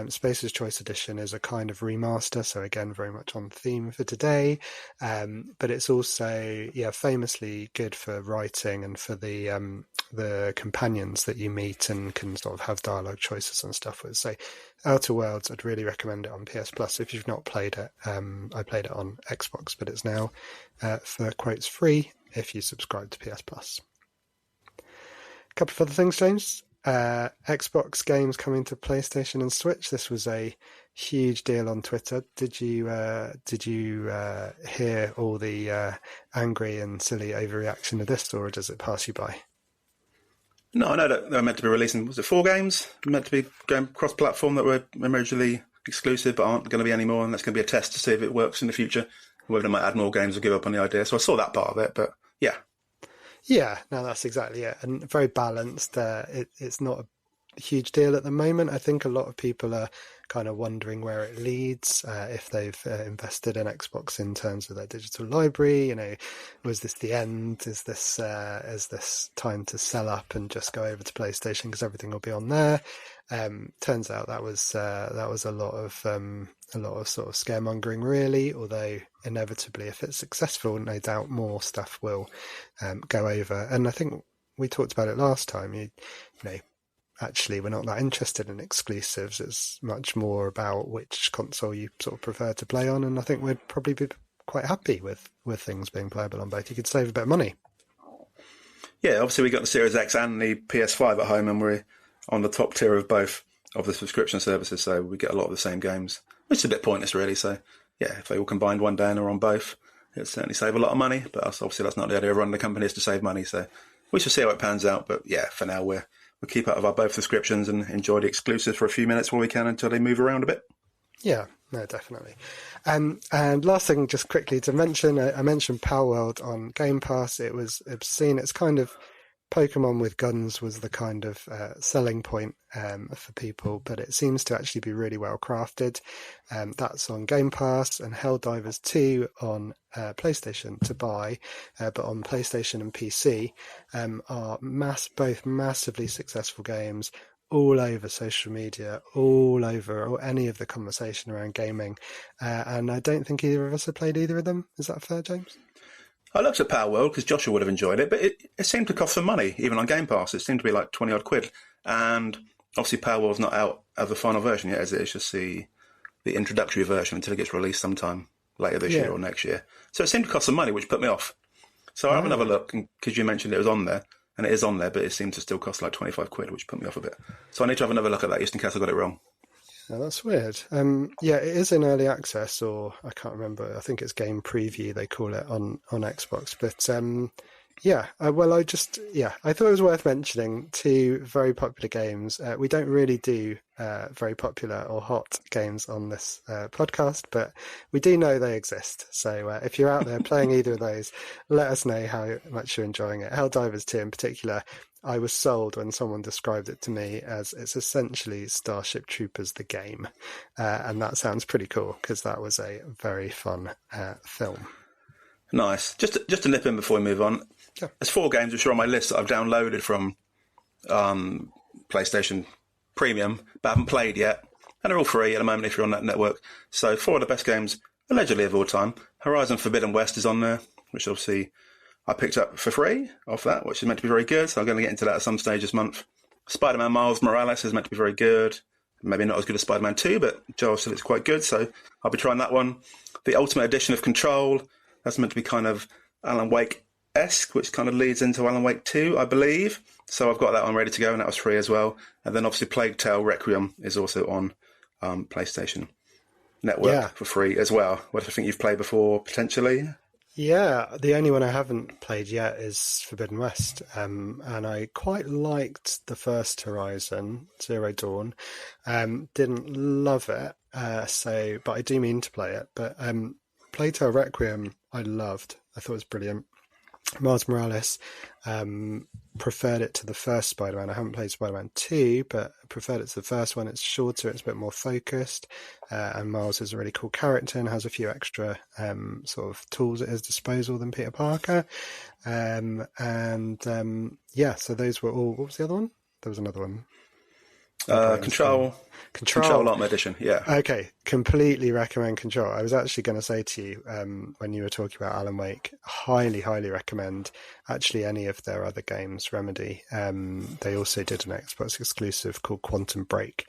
Spacer's Choice Edition is a kind of remaster, so again, very much on theme for today. But it's also, famously good for writing and for the companions that you meet and can sort of have dialogue choices and stuff with. So Outer Worlds, I'd really recommend it on PS Plus if you've not played it. I played it on Xbox, but it's now for quotes free if you subscribe to PS Plus. A couple of other things, James. Xbox games coming to PlayStation and Switch. This was a huge deal on Twitter. Did you hear all the angry and silly overreaction of this, or does it pass you by? No, I know that they were meant to be releasing, was it 4 games? Meant to be going cross-platform that were originally exclusive but aren't going to be anymore, and that's going to be a test to see if it works in the future, whether they might add more games or give up on the idea. So I saw that part of it, but yeah. Yeah, no, that's exactly it. And very balanced. It's not a huge deal at the moment. I think a lot of people are kind of wondering where it leads, if they've invested in Xbox in terms of their digital library. Was this the end? Is this time to sell up and just go over to PlayStation because everything will be on there? Turns out that was a lot of sort of scaremongering, really. Although inevitably, if it's successful, no doubt more stuff will go over. And I think we talked about it last time. Actually, we're not that interested in exclusives. It's much more about which console you sort of prefer to play on. And I think we'd probably be quite happy with things being playable on both. You could save a bit of money. Yeah, obviously we got the Series X and the PS5 at home, and we're on the top tier of both of the subscription services, so we get a lot of the same games, which is a bit pointless, really. So, yeah, if they all combined one day and are on both, it'd certainly save a lot of money. But obviously that's not the idea of running the company, is to save money. So we shall see how it pans out. But, yeah, for now we'll keep out of our both subscriptions and enjoy the exclusives for a few minutes while we can until they move around a bit. Yeah, no, definitely. And last thing, just quickly to mention, I mentioned Power World on Game Pass. It was obscene. It's kind of Pokemon with guns was the kind of selling point for people, but it seems to actually be really well crafted. That's on Game Pass, and Helldivers 2 on PlayStation to buy, but on PlayStation and PC are both massively successful games, all over social media, all over or any of the conversation around gaming. And I don't think either of us have played either of them. Is that fair, James? I looked at Power World because Joshua would have enjoyed it, but it seemed to cost some money, even on Game Pass. It seemed to be like 20 odd quid. And obviously Power World's not out as the final version yet, is it? It's just the introductory version until it gets released sometime later this year or next year. So it seemed to cost some money, which put me off. So I'll have another look, because you mentioned it was on there, and it is on there, but it seemed to still cost like 25 quid, which put me off a bit. So I need to have another look at that just in case I got it wrong. Yeah, that's weird. Yeah, it is in early access, or I can't remember. I think it's game preview they call it on Xbox. But I thought it was worth mentioning 2 very popular games. We don't really do very popular or hot games on this podcast, but we do know they exist. So if you're out there playing either of those, let us know how much you're enjoying it. Helldivers 2 in particular, I was sold when someone described it to me as it's essentially Starship Troopers the game. And that sounds pretty cool, because that was a very fun film. Nice. Just to nip in before we move on, Yeah. There's 4 games which are on my list that I've downloaded from PlayStation Premium, but haven't played yet. And they're all free at the moment if you're on that network. So 4 of the best games, allegedly of all time. Horizon Forbidden West is on there, which obviously I picked up for free off that, which is meant to be very good. So I'm going to get into that at some stage this month. Spider-Man Miles Morales is meant to be very good. Maybe not as good as Spider-Man 2, but Joel said it's quite good. So I'll be trying that one. The Ultimate Edition of Control, that's meant to be kind of Alan Wake-esque, which kind of leads into Alan Wake 2, I believe. So I've got that one ready to go, and that was free as well. And then obviously Plague Tale Requiem is also on PlayStation Network for free as well. What do you think you've played before, potentially? Yeah, the only one I haven't played yet is Forbidden West, and I quite liked the first Horizon, Zero Dawn. Didn't love it, but I do mean to play it. But Plague Tale Requiem, I loved. I thought it was brilliant. Miles Morales, preferred it to the first Spider-Man. I haven't played Spider-Man 2, but I preferred it to the first one. It's shorter, it's a bit more focused, and Miles is a really cool character and has a few extra sort of tools at his disposal than Peter Parker. So those were all. What was the other one? There was another one. Control Ultimate Edition, yeah. Okay, completely recommend Control. I was actually going to say to you, when you were talking about Alan Wake, highly recommend actually any of their other games, Remedy. They also did an Xbox exclusive called Quantum Break,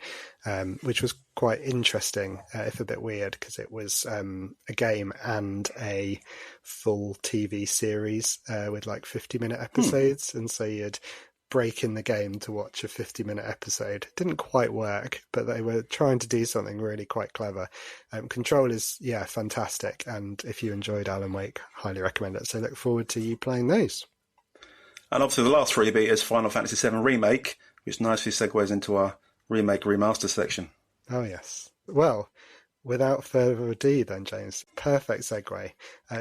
which was quite interesting, if a bit weird, because it was a game and a full TV series with like 50-minute episodes, and so you'd break in the game to watch a 50-minute episode. Didn't quite work, but they were trying to do something really quite clever. Control is, fantastic, and if you enjoyed Alan Wake, highly recommend it. So look forward to you playing those. And obviously the last freebie is Final Fantasy VII Remake, which nicely segues into our Remaster section. Oh, yes. Well, without further ado then, James, perfect segue.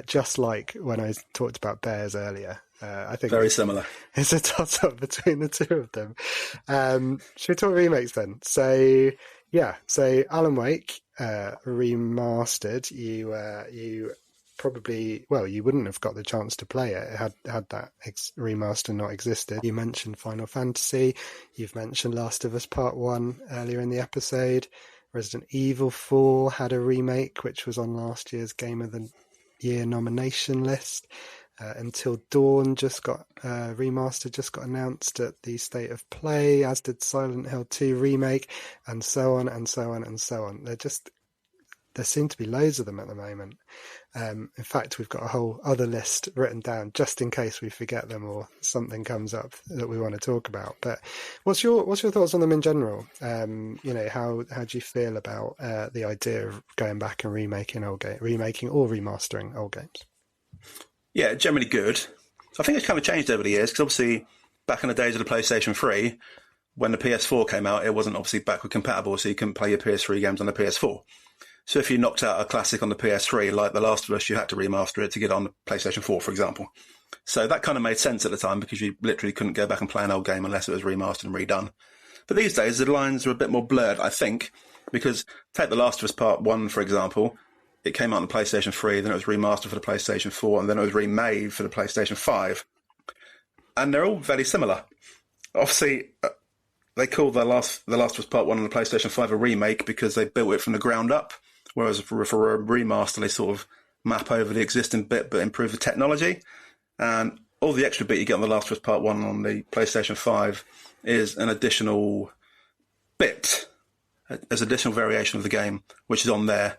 Just like when I talked about bears earlier, I think very similar. It's a toss-up between the two of them. Should we talk remakes then? So Alan Wake remastered. You probably, you wouldn't have got the chance to play it had that remaster not existed. You mentioned Final Fantasy. You've mentioned Last of Us Part 1 earlier in the episode. Resident Evil 4 had a remake, which was on last year's Game of the Year nomination list. Until Dawn just got remastered, just got announced at the State of Play, as did Silent Hill 2 remake, and so on and so on and so on. There seem to be loads of them at the moment. In fact, we've got a whole other list written down just in case we forget them or something comes up that we want to talk about. But what's your thoughts on them in general? How do you feel about the idea of going back and remaking or remastering old games? Yeah, generally good. I think it's kind of changed over the years, because obviously back in the days of the PlayStation 3, when the PS4 came out, it wasn't obviously backward compatible, so you couldn't play your PS3 games on the PS4. So if you knocked out a classic on the PS3, like The Last of Us, you had to remaster it to get on the PlayStation 4, for example. So that kind of made sense at the time, because you literally couldn't go back and play an old game unless it was remastered and redone. But these days, the lines are a bit more blurred, I think, because take The Last of Us Part 1, for example. It came out on the PlayStation 3, then it was remastered for the PlayStation 4, and then it was remade for the PlayStation 5. And they're all very similar. Obviously, they call The Last of Us Part 1 on the PlayStation 5 a remake because they built it from the ground up, whereas for a remaster, they sort of map over the existing bit but improve the technology. And all the extra bit you get on The Last of Us Part 1 on the PlayStation 5 is an additional bit, as additional variation of the game, which is on there.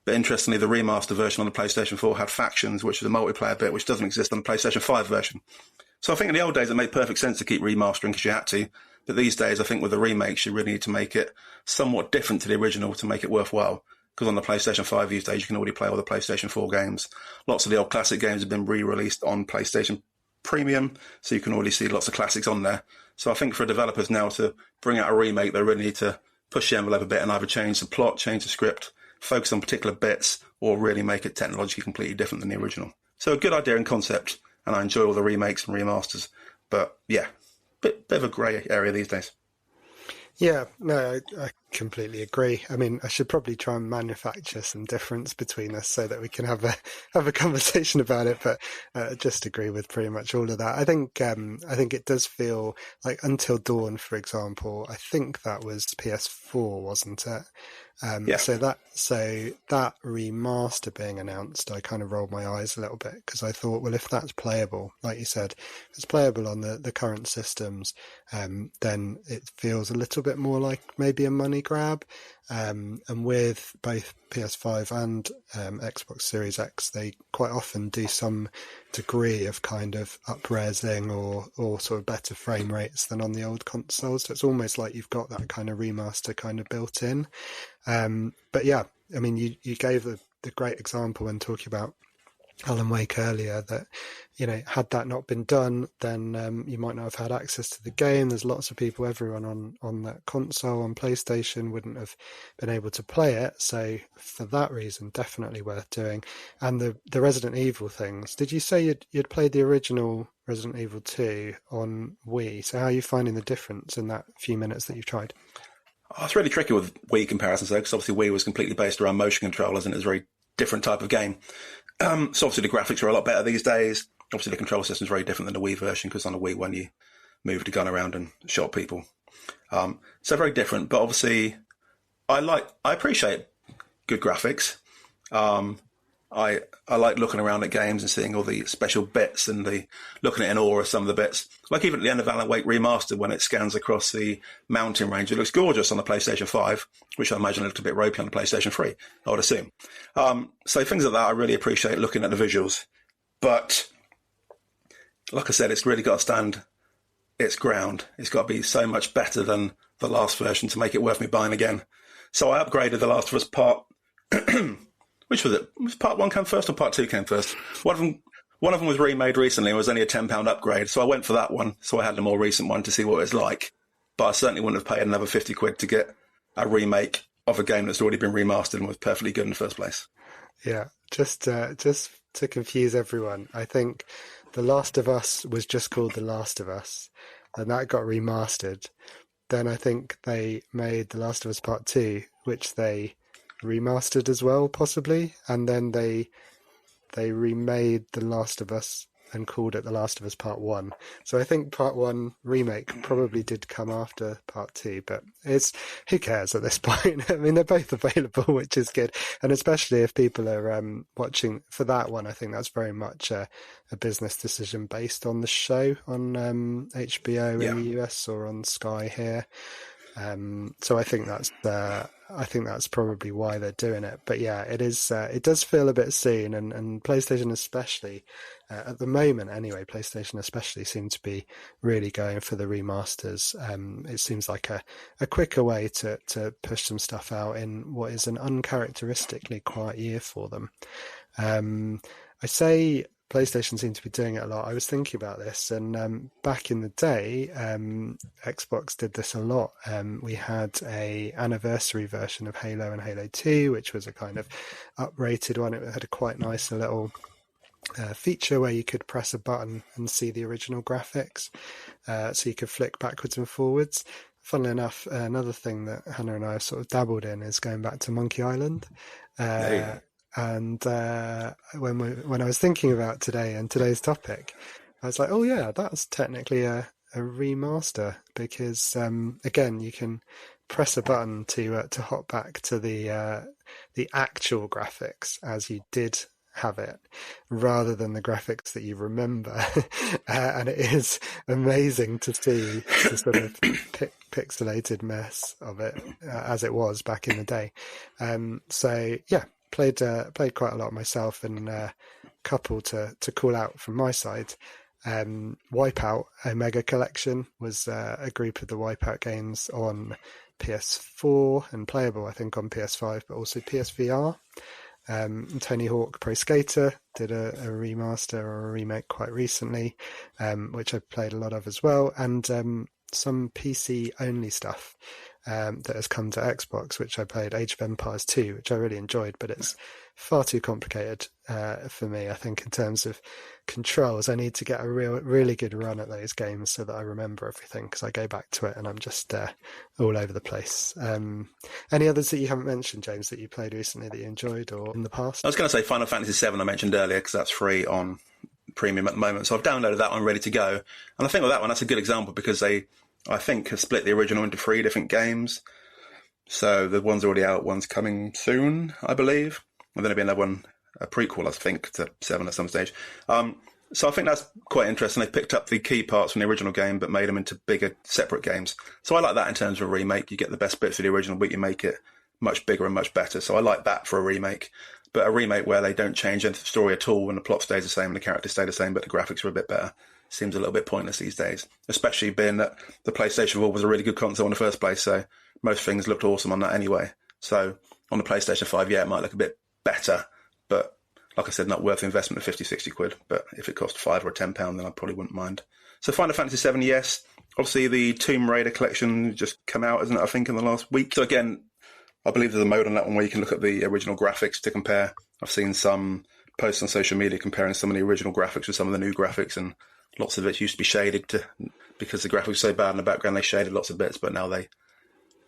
But interestingly, the remaster version on the PlayStation 4 had factions, which is a multiplayer bit, which doesn't exist on the PlayStation 5 version. So I think in the old days, it made perfect sense to keep remastering because you had to. But these days, I think with the remakes, you really need to make it somewhat different to the original to make it worthwhile. Because on the PlayStation 5 these days, you can already play all the PlayStation 4 games. Lots of the old classic games have been re-released on PlayStation Premium, so you can already see lots of classics on there. So I think for developers now to bring out a remake, they really need to push the envelope a bit and either change the plot, change the script, focus on particular bits, or really make it technologically completely different than the original. So a good idea and concept, and I enjoy all the remakes and remasters. But yeah, bit of a grey area these days. Yeah, no, I completely agree. I mean, I should probably try and manufacture some difference between us so that we can have a conversation about it. But just agree with pretty much all of that. I think it does feel like Until Dawn, for example. I think that was PS4, wasn't it? Yeah. So that remaster being announced, I kind of rolled my eyes a little bit because I thought, well, if that's playable, like you said, if it's playable on the current systems, then it feels a little bit more like maybe a money grab. And with both PS5 and Xbox Series X, they quite often do some degree of kind of up-resing or sort of better frame rates than on the old consoles. So it's almost like you've got that kind of remaster kind of built in. But yeah, I mean, you gave the great example when talking about Alan Wake earlier that, you know, had that not been done, then you might not have had access to the game. There's lots of people, everyone on that console, on PlayStation, wouldn't have been able to play it. So for that reason, definitely worth doing. And the Resident Evil things, did you say you'd played the original Resident Evil 2 on Wii? So how are you finding the difference in that few minutes that you've tried? Oh, it's really tricky with Wii comparisons, though, because obviously Wii was completely based around motion controllers and it was a very different type of game. So obviously the graphics are a lot better these days. Obviously the control system is very different than the Wii version, because on the Wii one you moved the gun around and shot people. So very different, but obviously I appreciate good graphics. I like looking around at games and seeing all the special bits and looking at in awe of some of the bits. Like even at the end of Alan Wake Remastered, when it scans across the mountain range, it looks gorgeous on the PlayStation 5, which I imagine looked a bit ropey on the PlayStation 3, I would assume. So things like that, I really appreciate looking at the visuals. But like I said, it's really got to stand its ground. It's got to be so much better than the last version to make it worth me buying again. So I upgraded The Last of Us Part... Which was it? Was part 1 came first or part 2 came first? One of them was remade recently and was only a £10 upgrade, so I went for that one. So I had the more recent one to see what it's like. But I certainly wouldn't have paid another £50 to get a remake of a game that's already been remastered and was perfectly good in the first place. Yeah, just to confuse everyone, I think The Last of Us was just called The Last of Us, and that got remastered. Then I think they made The Last of Us Part 2, which they remastered as well, possibly, and then they remade The Last of Us and called it The Last of Us Part 1. So I think Part 1 remake probably did come after Part 2, but who cares at this point? I mean, they're both available, which is good, and especially if people are watching for that one, I think that's very much a business decision based on the show on HBO in the US or on Sky here. So I think that's probably why they're doing it. But yeah, it is. It does feel a bit soon, and PlayStation especially, at the moment anyway, PlayStation especially seem to be really going for the remasters. It seems like a quicker way to push some stuff out in what is an uncharacteristically quiet year for them. I say PlayStation seems to be doing it a lot. I was thinking about this, and back in the day, Xbox did this a lot. We had a anniversary version of Halo and Halo 2, which was a kind of uprated one. It had a quite nice little feature where you could press a button and see the original graphics, so you could flick backwards and forwards. Funnily enough, another thing that Hannah and I have sort of dabbled in is going back to Monkey Island. And when I was thinking about today and today's topic, I was like, oh yeah, that's technically a remaster, because again, you can press a button to hop back to the actual graphics as you did have it, rather than the graphics that you remember. And it is amazing to see the sort of pixelated mess of it as it was back in the day. So yeah. Played quite a lot myself, and a couple to call out from my side. Wipeout Omega Collection was a group of the Wipeout games on PS4 and playable, I think, on PS5, but also PSVR. Tony Hawk Pro Skater did a remaster or a remake quite recently, which I played a lot of as well, and some PC only stuff. that has come to Xbox, which I played, Age of Empires 2, which I really enjoyed, but it's far too complicated for me, I think, in terms of controls. I need to get a really good run at those games so that I remember everything, because I go back to it and I'm just all over the place. Any others that you haven't mentioned, James, that you played recently that you enjoyed or in the past? I was going to say Final Fantasy VII I mentioned earlier, because that's free on Premium at the moment. So I've downloaded that one ready to go. And I think with that one, that's a good example because they, I think, have split the original into 3 different games. So the one's already out, one's coming soon, I believe. And then there'll be another one, a prequel, I think, to 7 at some stage. So I think that's quite interesting. They've picked up the key parts from the original game but made them into bigger, separate games. So I like that in terms of a remake. You get the best bits of the original, but you make it much bigger and much better. So I like that for a remake. But a remake where they don't change the story at all and the plot stays the same and the characters stay the same but the graphics are a bit better seems a little bit pointless these days, especially being that the PlayStation 4 was a really good console in the first place, so most things looked awesome on that anyway. So on the PlayStation 5, yeah, it might look a bit better, but like I said, not worth the investment of 50, 60 quid. But if it cost £5 or £10, then I probably wouldn't mind. So Final Fantasy VII, yes. Obviously, the Tomb Raider collection just come out, isn't it, I think, in the last week. So again, I believe there's a mode on that one where you can look at the original graphics to compare. I've seen some posts on social media comparing some of the original graphics with some of the new graphics, and lots of it used to be shaded because the graphics were so bad in the background, they shaded lots of bits, but now they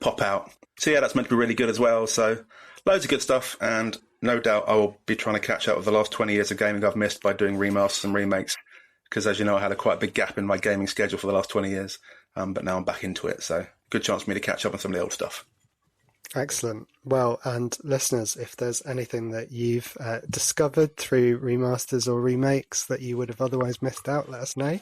pop out. So yeah, that's meant to be really good as well. So loads of good stuff, and no doubt I will be trying to catch up with the last 20 years of gaming I've missed by doing remasters and remakes, because as you know, I had a quite big gap in my gaming schedule for the last 20 years, but now I'm back into it, so good chance for me to catch up on some of the old stuff. Excellent. Well, and listeners, if there's anything that you've discovered through remasters or remakes that you would have otherwise missed out, let us know.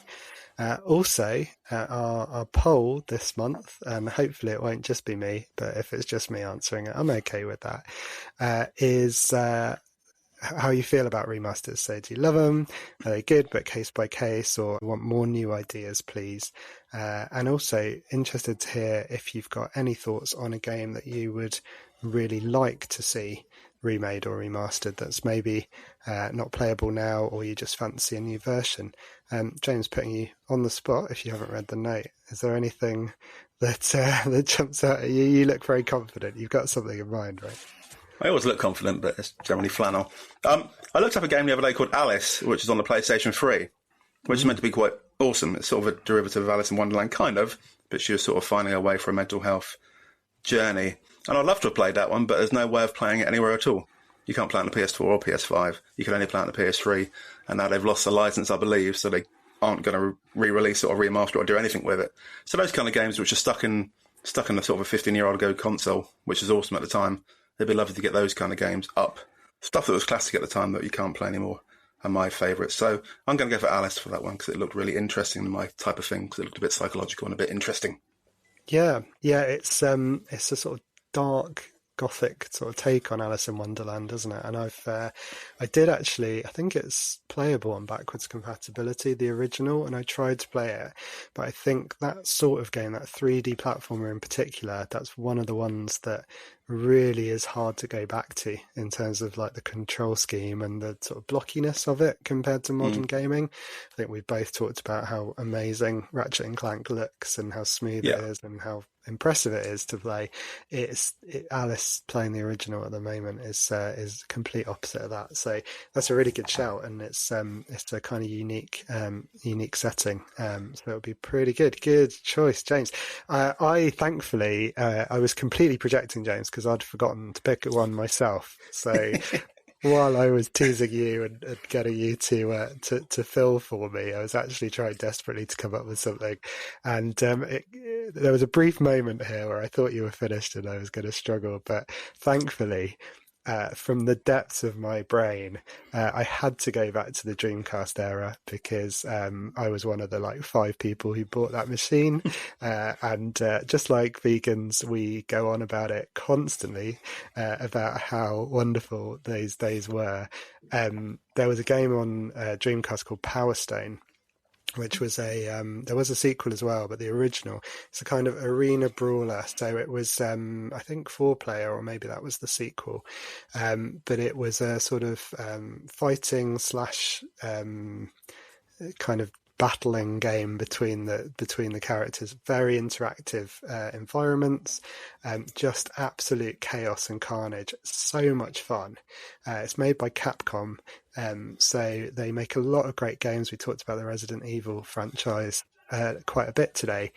Also, our poll this month, and hopefully it won't just be me, but if it's just me answering it, I'm okay with that, is how you feel about remasters. So do you love them? Are they good, but case by case, or want more new ideas, please? And also interested to hear if you've got any thoughts on a game that you would really like to see remade or remastered that's maybe not playable now, or you just fancy a new version. James, putting you on the spot, if you haven't read the note, is there anything that that jumps out at you? You look very confident. You've got something in mind, right? I always look confident, but it's generally flannel. I looked up a game the other day called Alice, which is on the PlayStation 3, which is meant to be quite awesome. It's sort of a derivative of Alice in Wonderland, kind of, but she was sort of finding her way for a mental health journey. And I'd love to have played that one, but there's no way of playing it anywhere at all. You can't play it on the PS4 or PS5. You can only play it on the PS3. And now they've lost the license, I believe, so they aren't going to re-release it or remaster it or do anything with it. So those kind of games which are stuck in the sort of a 15-year-old ago console, which is awesome at the time, it'd be lovely to get those kind of games up. Stuff that was classic at the time that you can't play anymore are my favourites. So I'm going to go for Alice for that one because it looked really interesting, my type of thing, because it looked a bit psychological and a bit interesting. Yeah, it's a sort of dark gothic sort of take on Alice in Wonderland, isn't it? And I did actually, I think it's playable on backwards compatibility, the original, and I tried to play it, but I think that sort of game, that 3D platformer in particular, that's one of the ones that really is hard to go back to in terms of like the control scheme and the sort of blockiness of it compared to modern gaming. I think we've both talked about how amazing Ratchet and Clank looks and how smooth it is and how impressive it is to play. Alice playing the original at the moment is complete opposite of that. So that's a really good shout, and it's a kind of unique setting. So it'll be pretty good. Good choice, James. I thankfully I was completely projecting, James, because I'd forgotten to pick one myself. So while I was teasing you and getting you to fill for me, I was actually trying desperately to come up with something. And there was a brief moment here where I thought you were finished and I was going to struggle. But thankfully, from the depths of my brain, I had to go back to the Dreamcast era because I was one of the 5 people who bought that machine. And just like vegans, we go on about it constantly, about how wonderful those days were. There was a game on Dreamcast called Power Stone, which was there was a sequel as well, but the original, it's a kind of arena brawler. So it was, I think 4-player, or maybe that was the sequel. But it was a sort of fighting / kind of battling game between the characters. Very interactive environments, just absolute chaos and carnage. So much fun. It's made by Capcom, so they make a lot of great games. We talked about the Resident Evil franchise quite a bit today.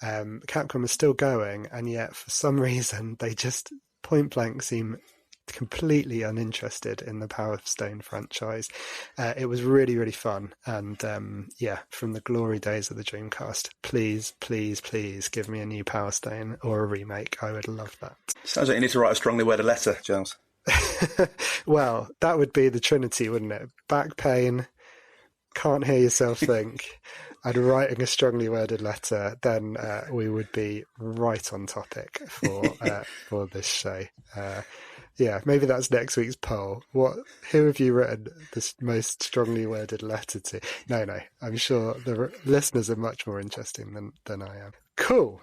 Capcom is still going, and yet for some reason they just point blank seem completely uninterested in the Power Stone franchise. It was really, really fun, and from the glory days of the Dreamcast, please give me a new Power Stone or a remake. I would love that. Sounds like you need to write a strongly worded letter, Giles. Well, that would be the Trinity, wouldn't it? Back pain, can't hear yourself think, and writing a strongly worded letter. Then we would be right on topic for this show. Yeah, maybe that's next week's poll. Who have you written this most strongly worded letter to? No, I'm sure the listeners are much more interesting than I am. Cool.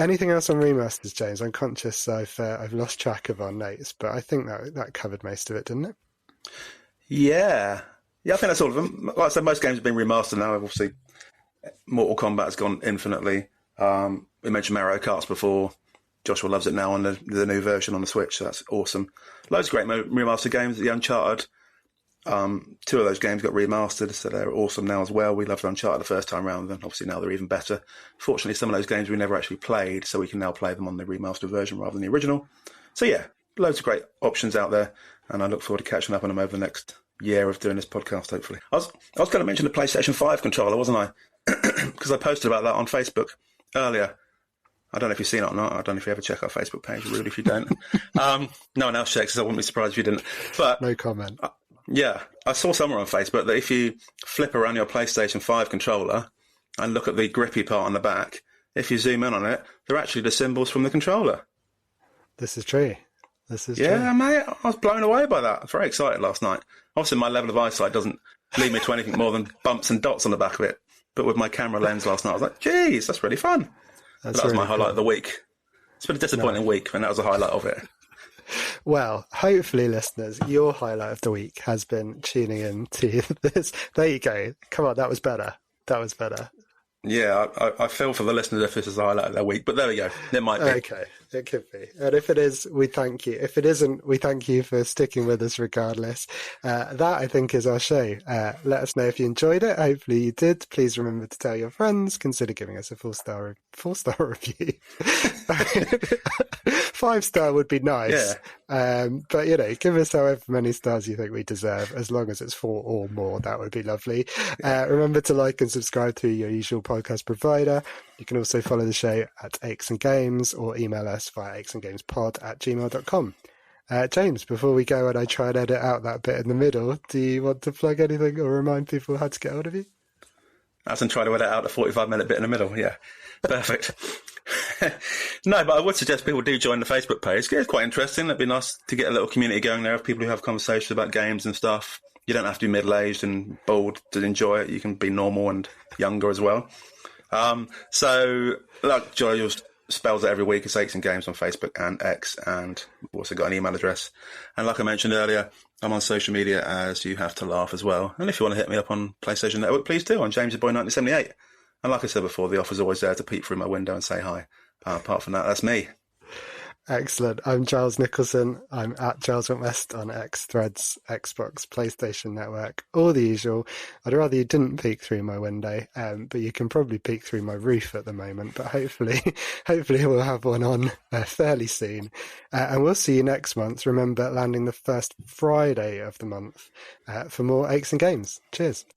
Anything else on remasters, James? I'm conscious I've lost track of our notes, but I think that covered most of it, didn't it? Yeah, I think that's all of them. Like I said, most games have been remastered now. Obviously, Mortal Kombat has gone infinitely. We mentioned Mario Kart before. Joshua loves it now on the new version on the Switch, so that's awesome. Loads of great remastered games. The Uncharted, 2 of those games got remastered, so they're awesome now as well. We loved Uncharted the first time round, and obviously now they're even better. Fortunately, some of those games we never actually played, so we can now play them on the remastered version rather than the original. So yeah, loads of great options out there, and I look forward to catching up on them over the next year of doing this podcast, hopefully. I was going to mention the PlayStation 5 controller, wasn't I? Because I posted about that on Facebook earlier. I don't know if you've seen it or not. I don't know if you ever check our Facebook page. Rude if you don't. No one else checks, so I wouldn't be surprised if you didn't. But no comment. Yeah, I saw somewhere on Facebook that if you flip around your PlayStation 5 controller and look at the grippy part on the back, if you zoom in on it, they're actually the symbols from the controller. This is true. Yeah, mate, I was blown away by that. I was very excited last night. Obviously, my level of eyesight doesn't lead me to anything more than bumps and dots on the back of it. But with my camera lens last night, I was like, geez, that's really fun. That was my highlight of the week. It's been a disappointing week, and that was a highlight of it. Well, hopefully, listeners, your highlight of the week has been tuning in to this. There you go. Come on, that was better. Yeah, I feel for the listeners if this is the highlight of their week, but there we go. It might be. Okay, it could be. And if it is, we thank you. If it isn't, we thank you for sticking with us regardless. That, I think, is our show. Let us know if you enjoyed it. Hopefully you did. Please remember to tell your friends. Consider giving us a 4-star review. 5-star would be nice. Yeah. But, give us however many stars you think we deserve, as long as it's 4 or more. That would be lovely. Remember to like and subscribe through your usual podcast provider. You can also follow the show at Aches and Games or email us via achesandgamespod@gmail.com. James, before we go and I try and edit out that bit in the middle, do you want to plug anything or remind people how to get hold of you? As in try to edit out the 45-minute bit in the middle, yeah. Perfect. No, but I would suggest people do join the Facebook page. It's quite interesting. It'd be nice to get a little community going there of people who have conversations about games and stuff. You don't have to be middle-aged and bald to enjoy it. You can be normal and younger as well. So, like Joy spells it every week. It's Aches and Games on Facebook and X, and we've also got an email address. And like I mentioned earlier, I'm on social media as You Have to Laugh as well. And if you want to hit me up on PlayStation Network, please do, on JamesBoy1978. And like I said before, the offer's always there to peek through my window and say hi. Apart from that, that's me. Excellent. I'm Giles Nicholson. I'm at Giles West on X, Threads, Xbox, PlayStation Network, all the usual. I'd rather you didn't peek through my window, but you can probably peek through my roof at the moment. But hopefully we'll have one on fairly soon. And we'll see you next month. Remember, landing the first Friday of the month for more Aches and Games. Cheers.